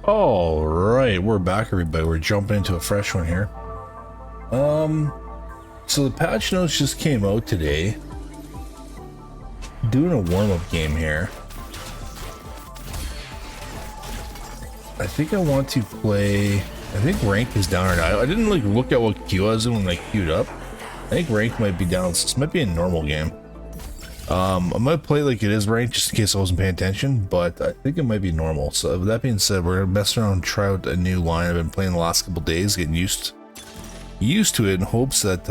All right, we're back, everybody. We're jumping into a fresh one here. So the patch notes just came out today. Doing a warm-up game here. I think I want to play. I think rank is down or not. I didn't like look at what queue I was in when I queued up. I think rank might be down. So this might be a normal game. I might play like it is ranked just in case I wasn't paying attention, but I think it might be normal. So with that being said, we're gonna mess around and try out a new line I've been playing the last couple days, getting used to it in hopes that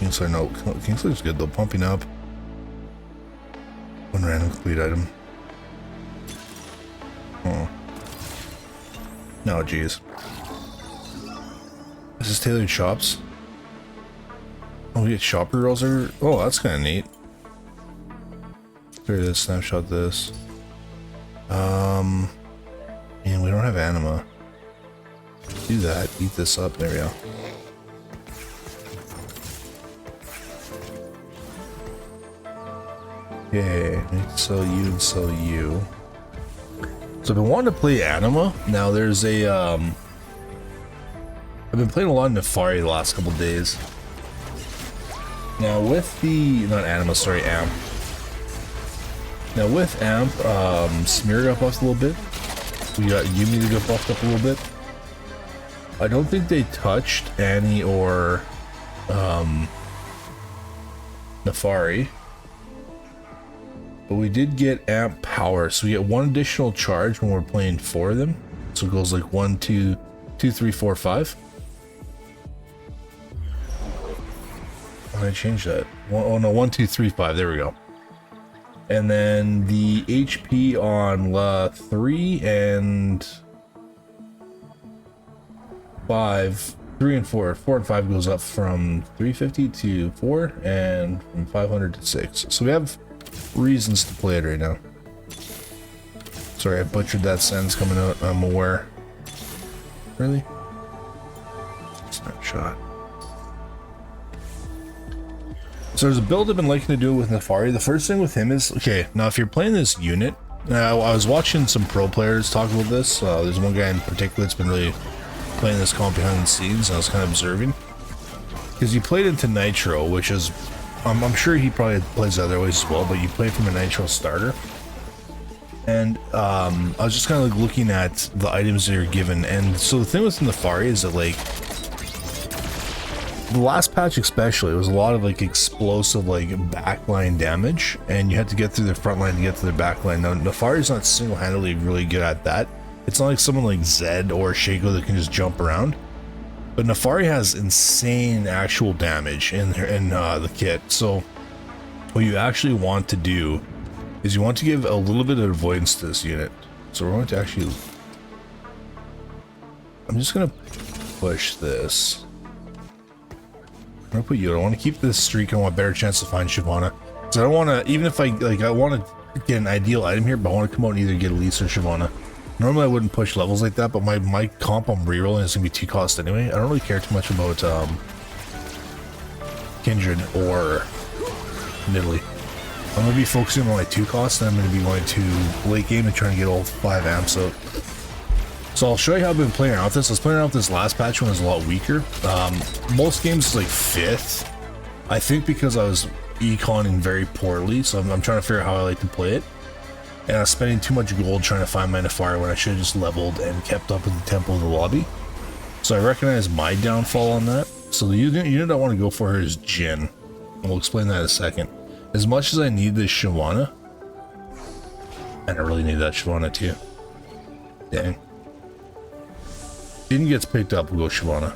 Kingslayer's good though, pumping up. One random complete item. Oh. No, geez. This is tailored shops. Oh, we get shop rerolls over. Oh, that's kind of neat. Clear this, snapshot this. Man, we don't have anima. Do that. Eat this up. There we go. Okay, I need to sell you and sell you. So I've been wanting to play anima. Now there's a I've been playing a lot of naafiri the last couple days. Now with the, not anima, sorry, amp. Now with amp, Smear got buffed a little bit. We got Yumi to get buffed up a little bit. I don't think they touched Annie or naafiri. But we did get amp power, so we get one additional charge when we're playing 4 of them. So it goes like 1, 2, 2, 3, 4, 5. I changed that. Oh no, 1, 2, 3, 5. There we go. And then the HP on 3 and 5, 3 and 4, 4 and 5 goes up from 350 to 4 and from 500 to 6. So we have reasons to play it right now. Sorry, I butchered that sentence coming out. I'm aware. Really? Snapshot. So there's a build I've been liking to do with naafiri. The first thing with him is, okay, now if you're playing this unit, I was watching some pro players talk about this. There's one guy in particular that's been really playing this comp behind the scenes, and I was kind of observing. Because you played into Nitro, which is, I'm sure he probably plays other ways as well, but you play from a Nitro starter. And I was just kind of like looking at the items that you're given, and so the thing with naafiri is that like, the last patch especially, it was a lot of like explosive like backline damage, and you had to get through the front line to get to the back line. Now naafiri's not single-handedly really good at that. It's not like someone like Zed or Shaco that can just jump around, but naafiri has insane actual damage in the kit. So what you actually want to do is you want to give a little bit of avoidance to this unit. So we're going to actually, I'm just gonna push this. I'm gonna put you. I want to keep this streak. I want a better chance to find Shyvana. So I don't want to, even if I want to get an ideal item here, but I want to come out and either get Elise or Shyvana. Normally I wouldn't push levels like that, but my comp I'm rerolling is gonna be 2 cost anyway. I don't really care too much about Kindred or Nidalee. I'm gonna be focusing on my 2 costs, and I'm gonna be going to late game and trying to get all 5 amps out. So I'll show you how I've been playing around with this. I was playing around with this last patch when it was a lot weaker. Most games is like 5th. I think because I was econing very poorly, so I'm trying to figure out how I like to play it. And I was spending too much gold trying to find my naafiri when I should have just leveled and kept up with the tempo of the lobby. So I recognize my downfall on that. So the unit I want to go for here is Jhin. And we'll explain that in a second. As much as I need this Shyvana, and I really need that Shyvana too. Dang. Jhin gets picked up, we'll go Shyvana.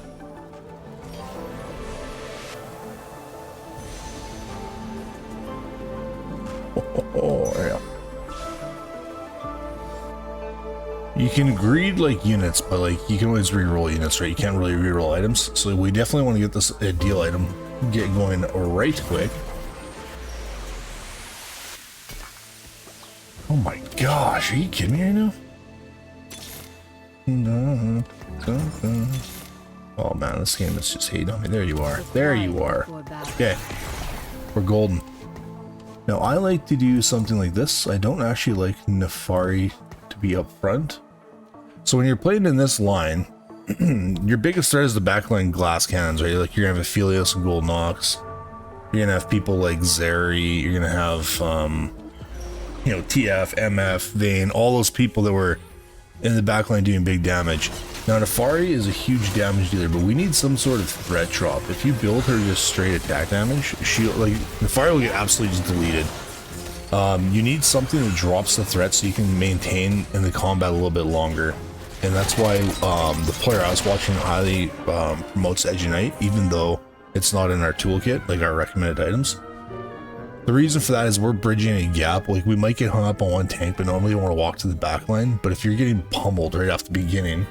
Oh, yeah. You can greed like units, but like you can always reroll units, right? You can't really reroll items. So we definitely want to get this deal item get going right quick. Oh my gosh, are you kidding me right now? Oh man, this game is just hating on me. There you are. There you are. Okay. We're golden. Now I like to do something like this. I don't actually like naafiri to be up front. So when you're playing in this line, your biggest threat is the backline glass cannons, right? Like you're gonna have Aphelios and Gold Nox. You're gonna have people like Zeri. You're gonna have, you know, TF, MF, Vayne, all those people that were in the backline doing big damage. Now Naafiri is a huge damage dealer, but we need some sort of threat drop. If you build her just straight attack damage, Naafiri will get absolutely just deleted. You need something that drops the threat so you can maintain in the combat a little bit longer. And that's why the player I was watching highly promotes Edge Knight, even though it's not in our toolkit, like our recommended items. The reason for that is we're bridging a gap. Like we might get hung up on one tank, but normally you want to walk to the back line. But if you're getting pummeled right off the beginning,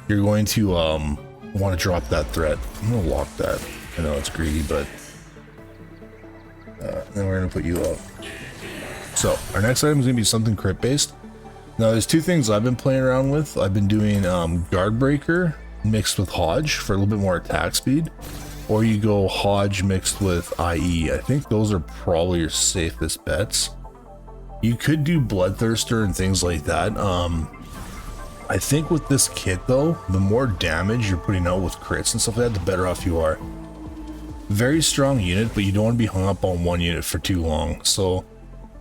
you're going to want to drop that threat. I'm going to lock that. I know it's greedy, but then we're going to put you up. So our next item is going to be something crit based. Now there's two things I've been playing around with. I've been doing Guard Breaker mixed with Hodge for a little bit more attack speed. Or you go Hodge mixed with IE. I think those are probably your safest bets. You could do Bloodthirster and things like that. I think with this kit though, the more damage you're putting out with crits and stuff like that, the better off you are. Very strong unit, but you don't want to be hung up on one unit for too long. So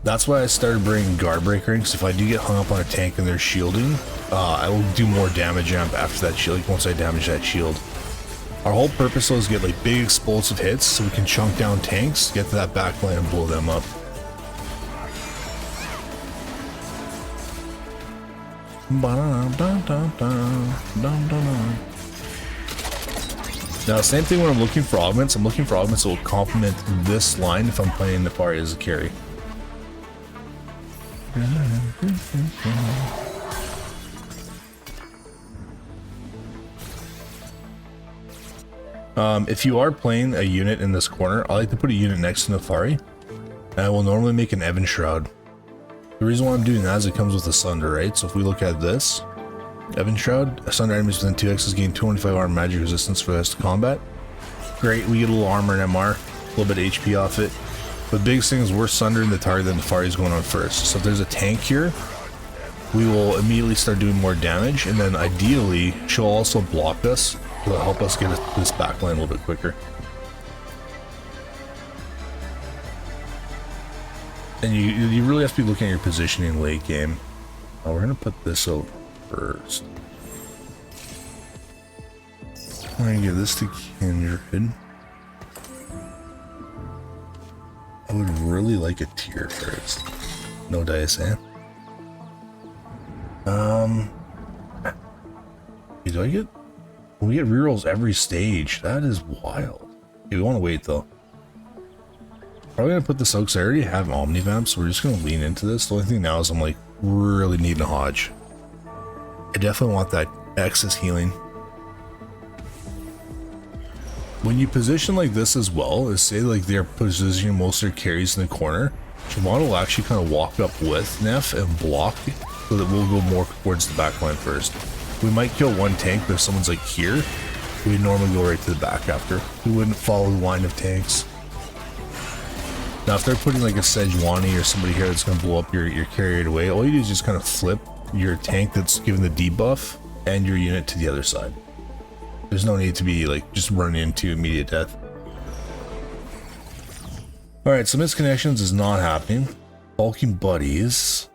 that's why I started bringing Guard Breaker in, because if I do get hung up on a tank and they're shielding, I will do more damage amp after that shield, like once I damage that shield. Our whole purpose though is to get like big explosive hits so we can chunk down tanks, get to that back line and blow them up. Now same thing when I'm looking for augments. I'm looking for augments that will complement this line if I'm playing Naafiri as a carry. If you are playing a unit in this corner, I like to put a unit next to Naafiri, and I will normally make an Evan Shroud. The reason why I'm doing that is it comes with a Sunder, right? So if we look at this, Evan Shroud, a Sunder enemies within 2x's gain 25 armor magic resistance for the rest of combat. Great, we get a little armor and MR, a little bit of HP off it. But the biggest thing is we're sundering the target and Naafiri is going on first. So if there's a tank here, we will immediately start doing more damage, and then ideally she'll also block us to help us get this backline a little bit quicker. And you really have to be looking at your positioning late game. We're gonna put this out first. I'm gonna give this to Kindred. I would really like a tier first. No dice, eh? Do I get? We get rerolls every stage. That is wild. Okay, we want to wait though. Probably gonna put this out because I already have Omnivamp, so we're just gonna lean into this. The only thing now is I'm like really needing a Hodge. I definitely want that excess healing. When you position like this as well, is say like they're positioning most of their carries in the corner, Shavana will actually kind of walk up with Neff and block so that we'll go more towards the back line first. We might kill one tank, but if someone's like here, we'd normally go right to the back after. We wouldn't follow the line of tanks. Now if they're putting like a Sejuani or somebody here that's going to blow up your carry right away, all you do is just kind of flip your tank that's given the debuff and your unit to the other side. There's no need to be like just running into immediate death. Alright, so misconnections is not happening. Bulking buddies.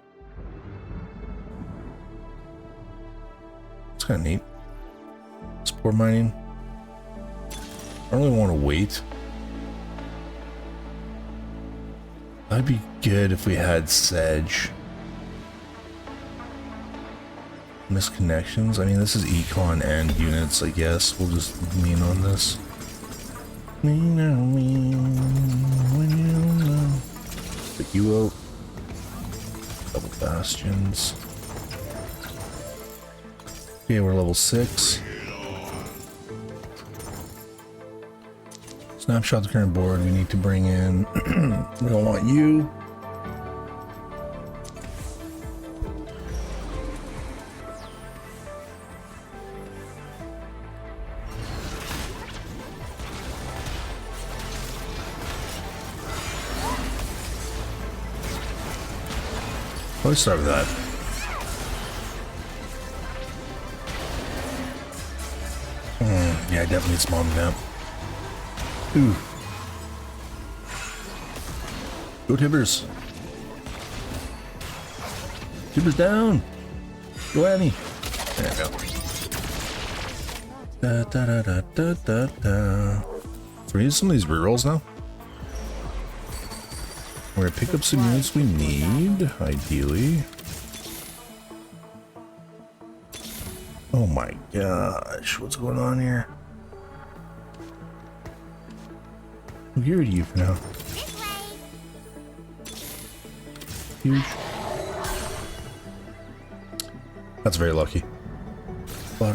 It's kind of neat. Spore mining. I don't really want to wait. That'd be good if we had Sedge. Misconnections. I mean, this is econ and units, I guess. We'll just lean on this. Pick you out. Double bastions. Okay, we're level 6. Snapshot the current board. We need to bring in. We don't want you. Let's start with that. Yeah, I definitely need some mom nap. Ooh. Go Tibbers. Tibbers down. Go Annie. There we go. Da, da, da, da, da, da, da. So we need some of these rerolls now. We're gonna pick up some units we need, ideally. Oh my gosh, what's going on here? We'll give it to you for now. Huge. That's very lucky. Okay,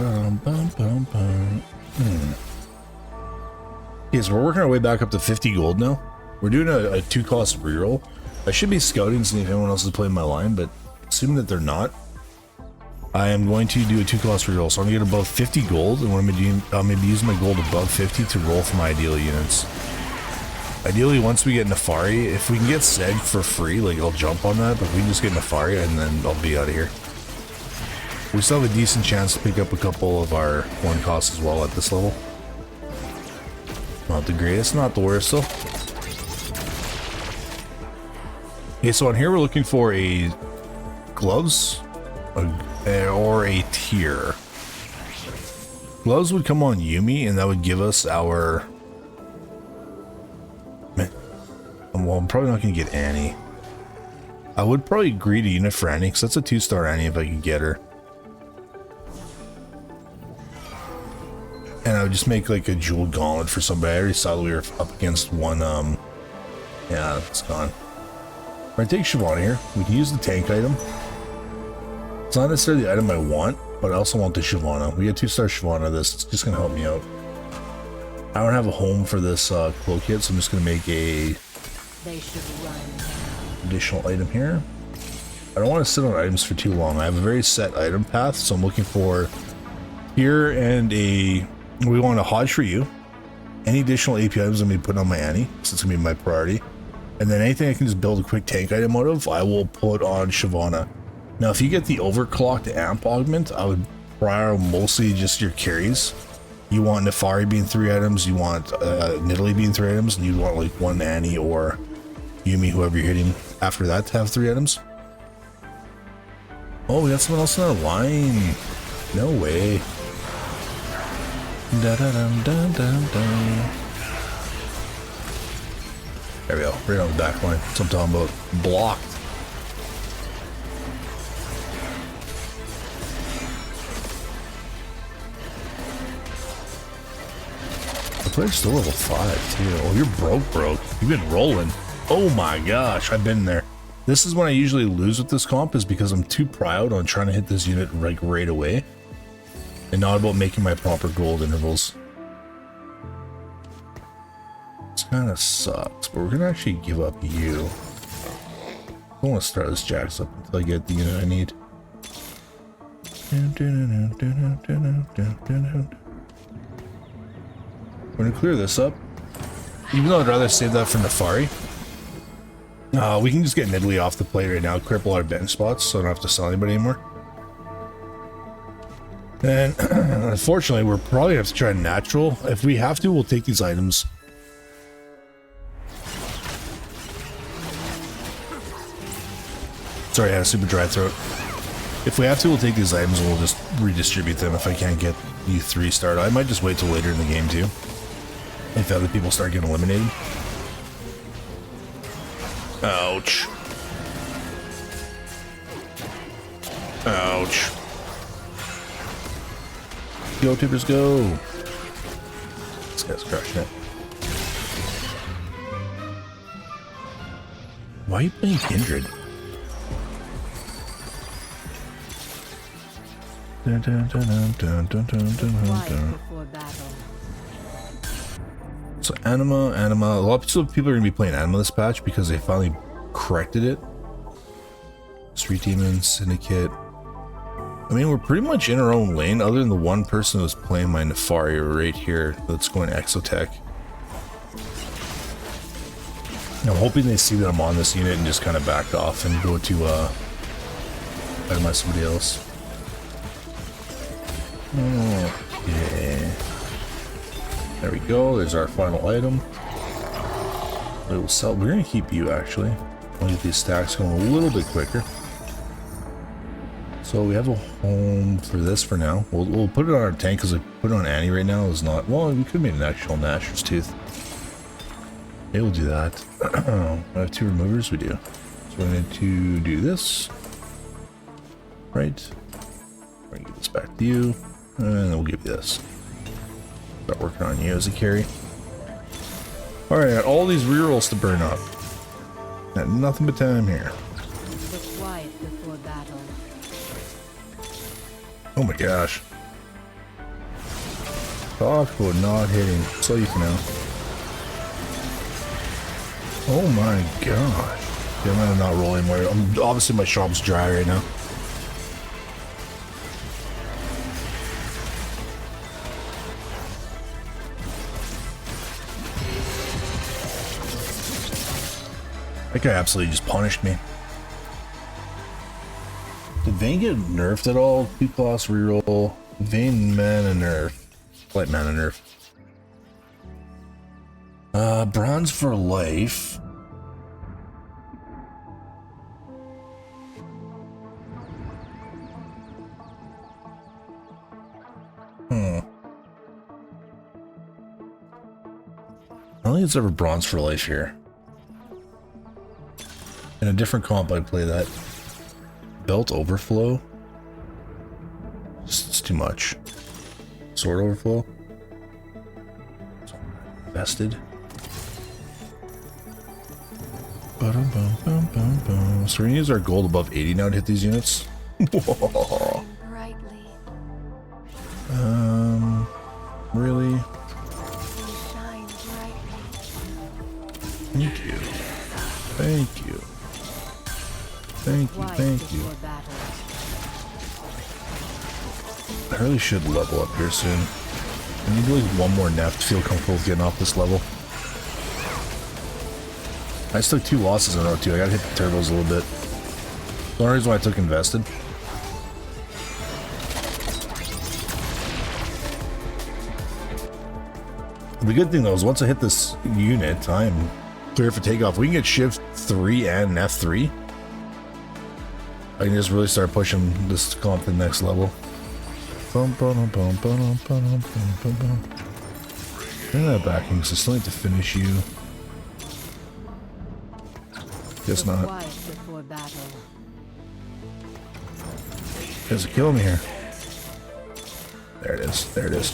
so we're working our way back up to 50 gold now. We're doing a 2-cost reroll. I should be scouting to see if anyone else is playing my line, but assuming that they're not, I am going to do a 2-cost reroll. So I'm going to get above 50 gold, and what I'm going to be using my gold above 50 to roll for my ideal units. Ideally, once we get Naafiri, if we can get Seg for free, like I'll jump on that, but if we can just get Naafiri, and then I'll be out of here. We still have a decent chance to pick up a couple of our 1 costs as well at this level. Not the greatest, not the worst though. Okay, so on here we're looking for a gloves or a tier. Gloves would come on Yumi, and that would give us our... Well, I'm probably not going to get Annie. I would probably agree to unit for Annie, because that's a 2-star Annie if I could get her. And I would just make like a jeweled gauntlet for somebody. I already saw that we were up against one, yeah, it's gone. Alright, take Shyvana here. We can use the tank item. It's not necessarily the item I want, but I also want the Shyvana. We get 2-star Shyvana this. It's just going to help me out. I don't have a home for this cloak yet, so I'm just going to make a additional item here. I don't want to sit on items for too long. I have a very set item path, so I'm looking for here and a... We want a Hodge for you. Any additional AP items I'm going to be putting on my Annie, so it's going to be my priority. And then anything I can just build a quick tank item out of, I will put on Shyvana. Now, if you get the overclocked amp augment, I would prior mostly just your carries. You want Naafiri being 3 items, you want Nidalee being 3 items, and you want like 1 Annie or Yumi, whoever you're hitting after that, to have 3 items. Oh, we got someone else in our line. No way. Da da dum dum dum dum. There we go, right on the back line. That's what I'm talking about. Blocked. The player's still level 5 too. Oh, you're broke. You've been rolling. Oh my gosh, I've been there. This is when I usually lose with this comp, is because I'm too proud on trying to hit this unit like right away. And not about making my proper gold intervals. This kind of sucks, but we're going to actually give up you. I don't want to start this Jax up until I get the unit I need. We're going to clear this up. Even though I'd rather save that for Naafiri. We can just get Nidalee off the plate right now, cripple our bench spots, so I don't have to sell anybody anymore. And unfortunately, we're probably going to have to try natural. If we have to, we'll take these items. Sorry, I had a super dry throat. If we have to, we'll take these items and we'll just redistribute them if I can't get you 3-starred. I might just wait till later in the game too, if other people start getting eliminated. Ouch. Ouch. Go, Tibbers, go. This guy's crushing it. Why are you playing Kindred? Dun, dun, dun, dun, dun, dun, dun, dun. So Anima, a lot of people are going to be playing Anima this patch because they finally corrected it. Street Demon, Syndicate. I mean, we're pretty much in our own lane, other than the one person who's playing my Naafiri right here that's going Exotech. I'm hoping they see that I'm on this unit and just kind of back off and go to itemize somebody else. Oh, yeah. There we go. There's our final item. We will sell. We're gonna keep you actually. We'll get these stacks going a little bit quicker. So we have a home for this for now. We'll put it on our tank because we put it on Annie right now is not. Well, we could make an actual Gnasher's Tooth. Okay, we'll do that. I have 2 removers. We do. So we're going to do this. Right. We're gonna give this back to you, and then we'll give you this. Start working on you as a carry. All right, got all these rerolls to burn up. Got nothing but time here. Oh my gosh. Talk about not hitting. So you can now. Oh my gosh. Yeah, I'm gonna not roll anymore. Obviously my shop's dry right now. That guy absolutely just punished me. Did Vayne get nerfed at all? 2 class reroll. Vayne mana nerf. Light mana nerf. Bronze for life. I don't think it's ever bronze for life here. In a different comp, I'd play that. Belt overflow. It's too much. Sword overflow. Vested. So we're gonna use our gold above 80 now to hit these units. Really? Thank you. Thank you. Thank you, thank you. I really should level up here soon. I need like 1 more nef to feel comfortable with getting off this level. I just took 2 losses in a row too. I gotta hit the turbos a little bit. The only reason why I took invested. The good thing though is once I hit this unit, I'm clear for takeoff. We can get shift 3 and F3. I can just really start pushing this comp to the next level. Bring that back in because I still need to finish you. Guess not. There's a kill me here. There it is. There it is.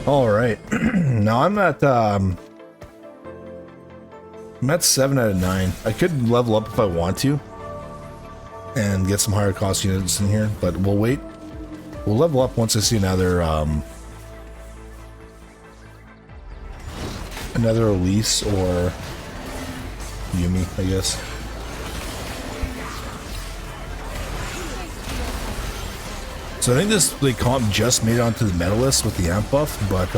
All right. Now I'm at 7 out of 9. I could level up if I want to and get some higher cost units in here, but we'll wait. We'll level up once I see another Elise or Yumi, I guess. So I think this comp just made it onto the meta list with the amp buff, but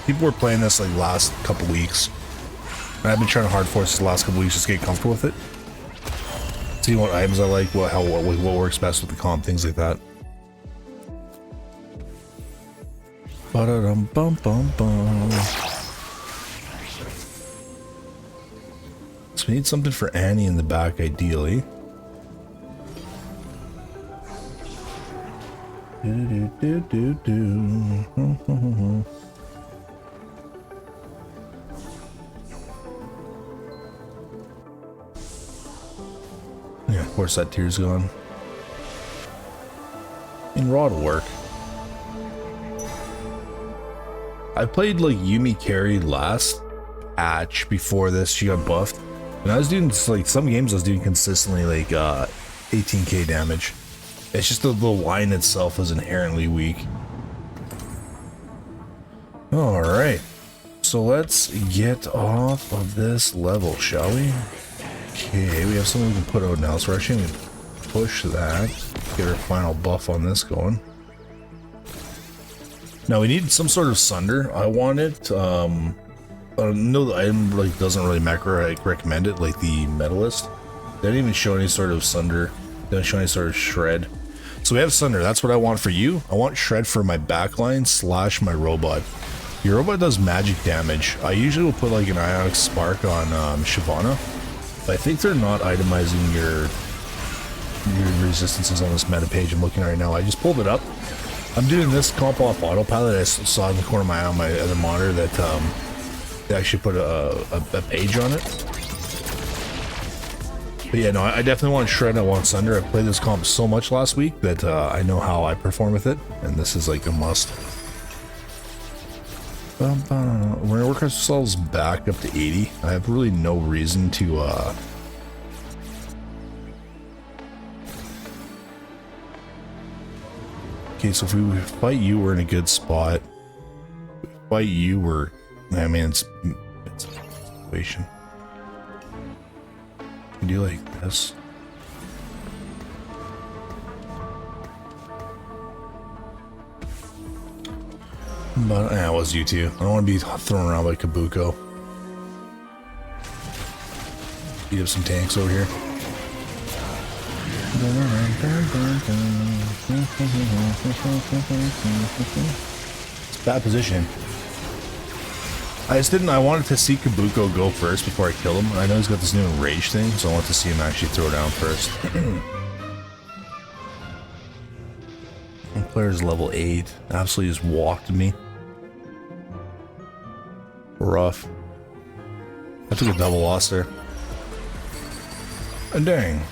people were playing this like last couple weeks. And I've been trying to hard force the last couple weeks just to get comfortable with it. See what items I like, what works best with the comp, things like that. Ba-da-dum-bum-bum-bum. So we need something for Annie in the back, ideally. Yeah, of course that tier's gone. And Rod will work. I played like Yumi carry last patch before this. She got buffed, and I was doing like some games. I was doing consistently like 18k damage. It's just the line itself is inherently weak. All right, so let's get off of this level, shall we? Okay, we have something we can put out now, so we're actually going to push that, get our final buff on this going. Now we need some sort of sunder. I want it. No, the item like doesn't really macro recommend it, like the medalist. They didn't even show any sort of sunder. They didn't show any sort of shred. So we have Sunder. That's what I want for you. I want Shred for my backline / my robot. Your robot does magic damage. I usually will put like an Ionic Spark on Shyvana. But I think they're not itemizing your resistances on this meta page I'm looking at right now. I just pulled it up. I'm doing this comp off autopilot. I saw in the corner of my eye on my other monitor that they actually put a page on it. But yeah, no, I definitely want Shred. I want Sunder. I played this comp so much last week that I know how I perform with it, and this is like a must. We're gonna work ourselves back up to 80. I have really no reason to okay, so if we fight you, we're in a good spot. If we fight you, I mean, it's a situation. We do like this. But yeah, it was you two. I don't want to be thrown around by Kabuko. Beat up some tanks over here. It's a bad position. I wanted to see Kabuko go first before I kill him. I know he's got this new enrage thing, so I want to see him actually throw down first. Player's level 8. Absolutely just walked me. Rough. I took a double loss there. And dang.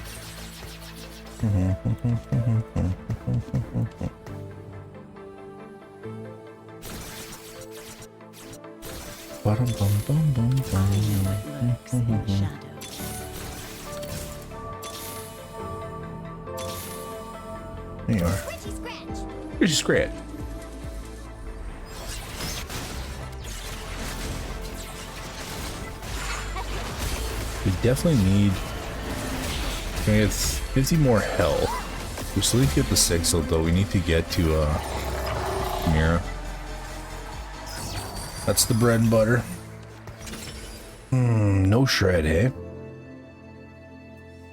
There you are. Here's your scratch. We definitely need. Can we get 50 more health? We still need to get the 6 though. We need to get to Mira. That's the bread and butter. No Shred, hey?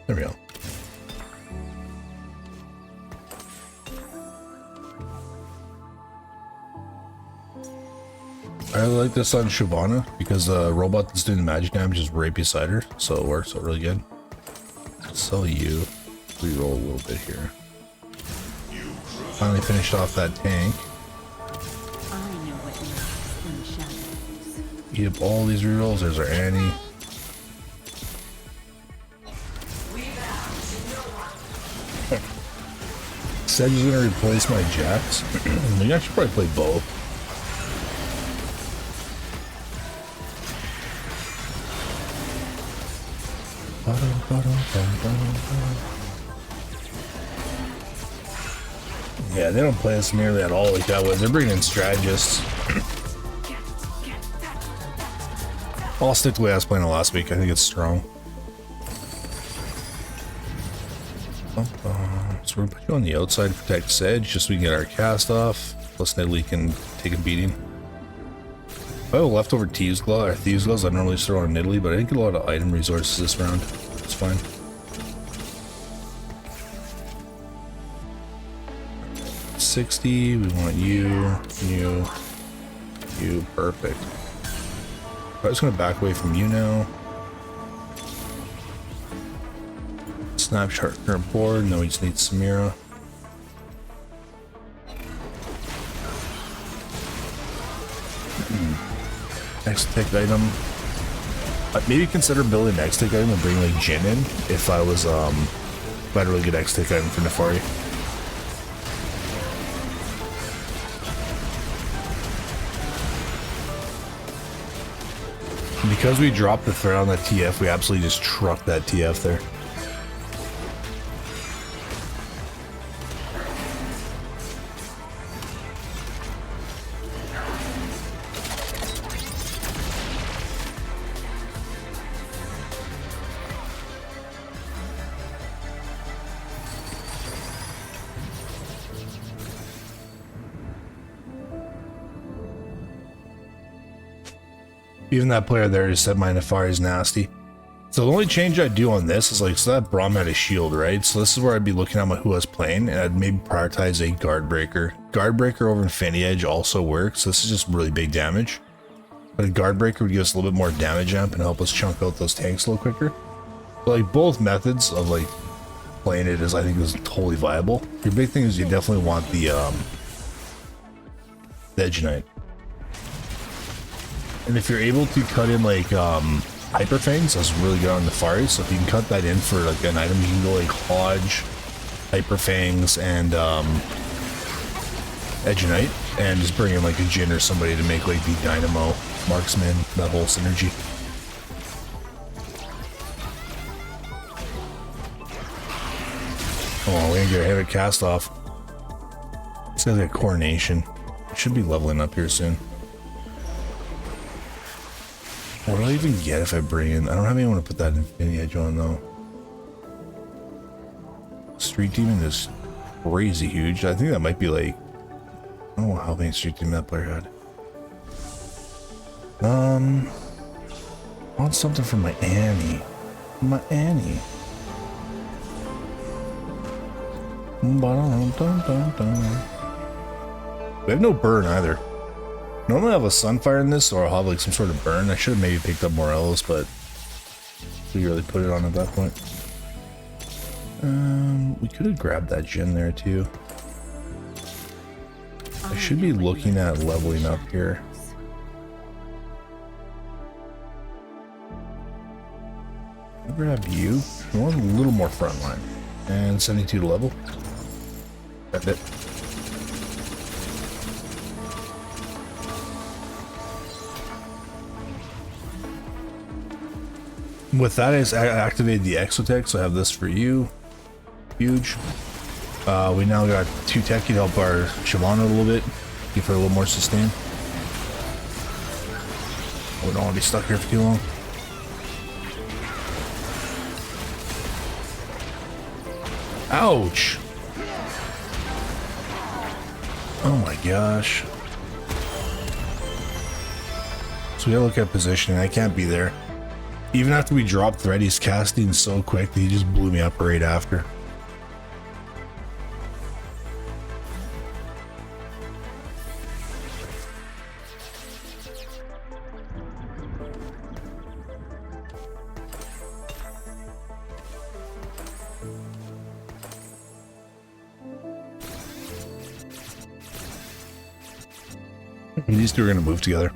There we go. I really like this on Shyvana because the robot that's doing the magic damage is right beside her, so it works out really good. Sell you. Reroll a little bit here. Finally finished off that tank. Eat up all these rerolls. There's our Annie. Said he's gonna replace my Jax. Maybe I should probably play both. Yeah, they don't play us nearly at all like that way. They're bringing in strategists. I'll stick to the way I was playing it last week. I think it's strong. So we're gonna put you on the outside to protect Sedge, just so we can get our cast off. Plus Nidalee can take a beating. I have a leftover Thieves' Gloves I normally throw on Nidalee, but I didn't get a lot of item resources this round. It's fine. $60, we want you, perfect. I'm just gonna back away from you now. Snapshot current board, no, we just need Samira. Next tick item. Maybe consider building an X-Tick item and bring like Jin in if I was if I had a really good X-Tick item for Naafiri. Because we dropped the threat on that TF, we absolutely just trucked that TF there. Even that player there just said my Naafiri is nasty. So the only change I do on this is like, so that Braum had a shield, right? So this is where I'd be looking at who I was playing, and I'd maybe prioritize a guard breaker. Guard breaker over Infinity Edge also works. This is just really big damage. But a guard breaker would give us a little bit more damage amp and help us chunk out those tanks a little quicker. But like both methods of like playing it is, I think, is totally viable. Your big thing is you definitely want the Edge Knight. And if you're able to cut in like Hyper Fangs, that's really good on Naafiri. So if you can cut that in for like an item, you can go like Hodge, Hyper Fangs, and Edge Knight, and just bring in like a Jin or somebody to make like the Dynamo Marksman, that whole synergy. Oh, we're gonna get a heavy cast off. This guy's got Coronation. Should be leveling up here soon. What do I even get if I bring in? I don't have anyone to put that Infinity Edge on though. Street Demon is crazy huge. I think that might be like, I don't know how many Street Demon that player had. I want something from my Annie. My Annie. We have no burn either. Normally I have a Sunfire in this, or I'll have like some sort of burn. I should have maybe picked up Morello's, but we really put it on at that point. We could have grabbed that Jin there too. I should be looking at leveling up here. I'll grab you. I want a little more frontline. And 72 to level. That's it. With that, I activated the Exotech, so I have this for you. Huge. We now got 2 techie to help our Shyvana a little bit. Give her a little more sustain. We don't want to be stuck here for too long. Ouch! Oh my gosh. So we gotta look at positioning. I can't be there. Even after we dropped thread, he's casting so quick that he just blew me up right after. These two are going to move together.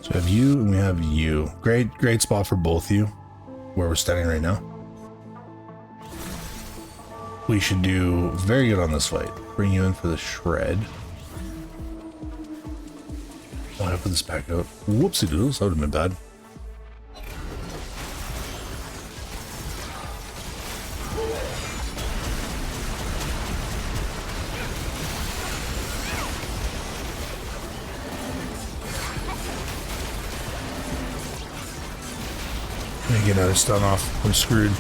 So we have you and we have you. Great spot for both of you, where we're standing right now. We should do very good on this fight. Bring you in for the shred. Oh, I put this back out. Whoopsie doodles, that would have been bad. Get another stun off. I'm screwed.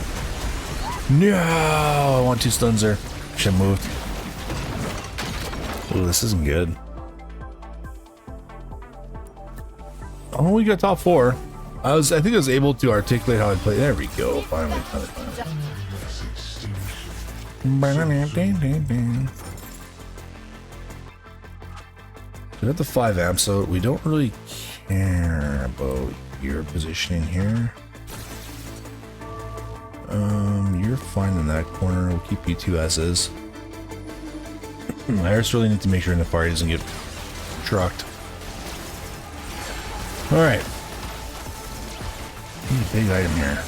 No, I want 2 stuns there. Should have moved. Oh, this isn't good. Oh, we got top 4. I think I was able to articulate how I play. There we go. Finally. We got the 5 amps, so we don't really care about your positioning here. You're fine in that corner. We'll keep you 2 as is. I just really need to make sure Naafiri doesn't get trucked. Alright. Big item here.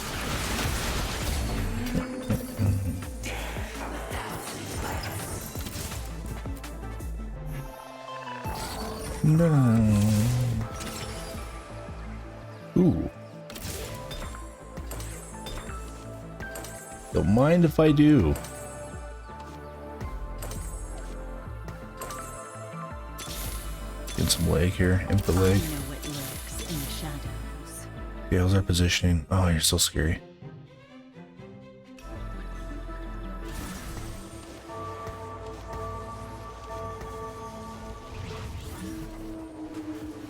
No. Ooh. Don't mind if I do. Get some leg here, input leg. Yeah, how's our positioning? Oh, you're so scary.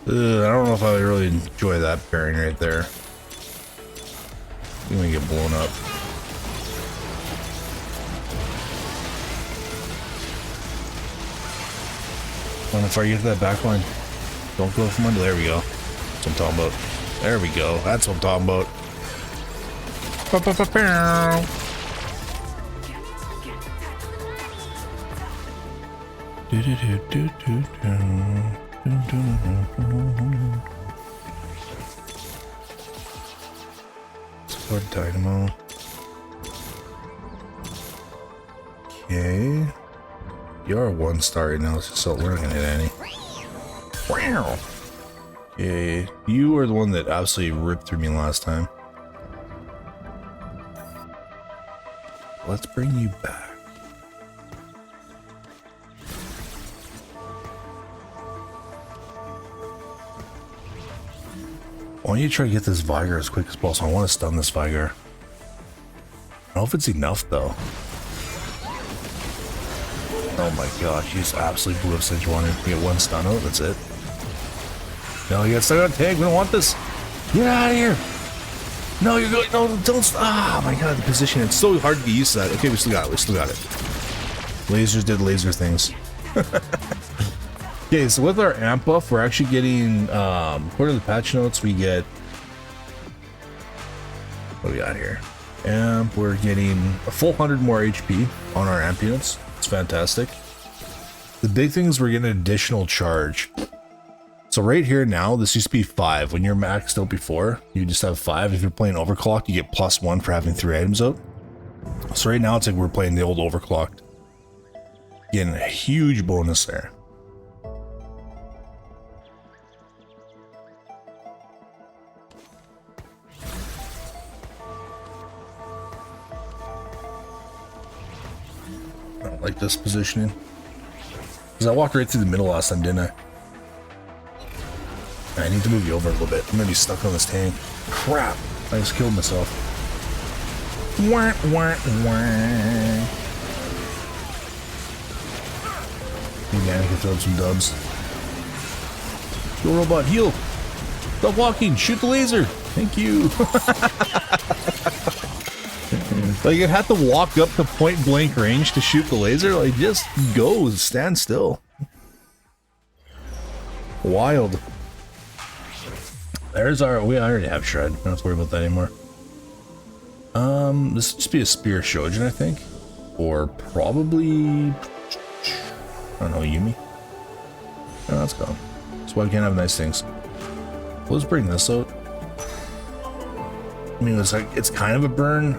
I don't know if I really enjoy that pairing right there. gonna get blown up. When if I get to that back line, don't go from under. There we go. That's what I'm talking about. There we go. That's what I'm talking about. Squad dynamo. Okay. You're a 1-star right now, so we're not gonna hit any. Wow. Okay. You were the one that absolutely ripped through me last time. Let's bring you back. Why don't you try to get this Viger as quick as possible? I want to stun this Viger. I don't know if it's enough though. Oh my gosh, you just absolutely blew up since you wanted to get 1 stun out, that's it. No, you got stuck on tag, we don't want this. Get out of here! No, you're going, no, don't, ah, my god, the position, it's so hard to get used to that. Okay, we still got it, Lasers did laser things. Okay, so with our amp buff, we're actually getting, according to the patch notes, we get, what do we got here? Amp, we're getting a full 100 more HP on our amp units. It's fantastic. The big thing is we're getting an additional charge. So right here now, this used to be 5. When you're maxed out before, you just have 5. If you're playing overclocked, you get +1 for having 3 items out. So right now, it's like we're playing the old overclocked. Getting a huge bonus there. I don't like this positioning. Because I walked right through the middle last time, didn't I? I need to move you over a little bit. I'm gonna be stuck on this tank. Crap! I just killed myself. Wah, wah, wah. Maybe I can throw up some dubs. Go robot, heal! Stop walking! Shoot the laser! Thank you! Like, it had to walk up to point blank range to shoot the laser? Like, just go, stand still. Wild. There's our, we already have shred. Don't have to worry about that anymore. This will just be a spear Shojin, I think. Or probably, I don't know, Yumi. Oh, that's gone. That's why we can't have nice things. Let's bring this out. I mean, it's like, it's kind of a burn.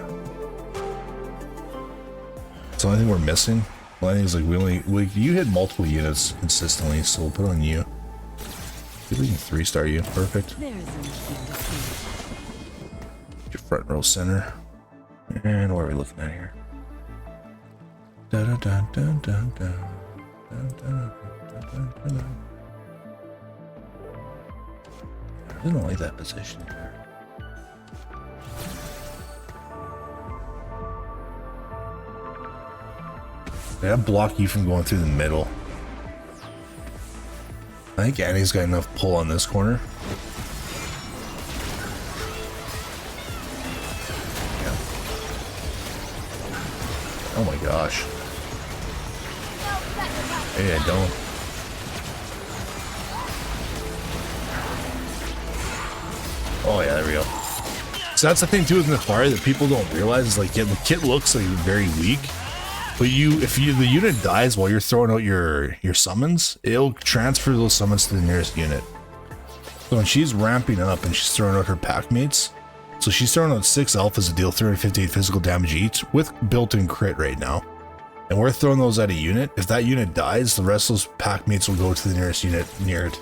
It's the only thing we're missing. Well, I think it's like you hit multiple units consistently, so we'll put it on you. We can 3-star you. Perfect. Your front row center. And what are we looking at here? Da da da da da da da da da. I don't like that position here. Did I block you from going through the middle? I think Annie's got enough pull on this corner. Yeah. Oh my gosh. Hey, I don't. Oh yeah, there we go. So that's the thing too with Naafiri that people don't realize is like, yeah, the kit looks like very weak. But if the unit dies while you're throwing out your summons, it'll transfer those summons to the nearest unit. So when she's ramping up and she's throwing out her pack mates, so she's throwing out 6 alphas to deal 358 physical damage each with built-in crit right now. And we're throwing those at a unit. If that unit dies, the rest of those pack mates will go to the nearest unit near it.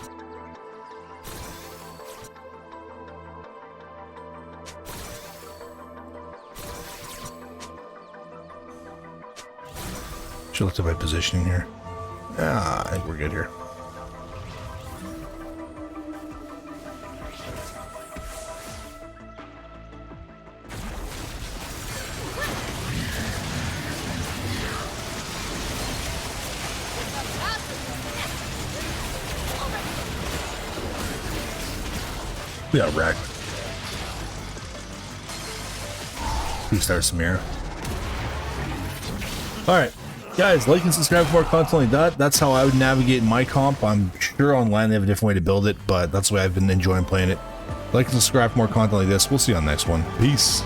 Should look at my positioning here. Ah, I think we're good here. We got wrecked. 2-star Samira. Alright, guys, like and subscribe for more content like that. That's how I would navigate my comp. I'm sure online they have a different way to build it, but that's the way I've been enjoying playing it. Like and subscribe for more content like this. We'll see you on the next one. Peace.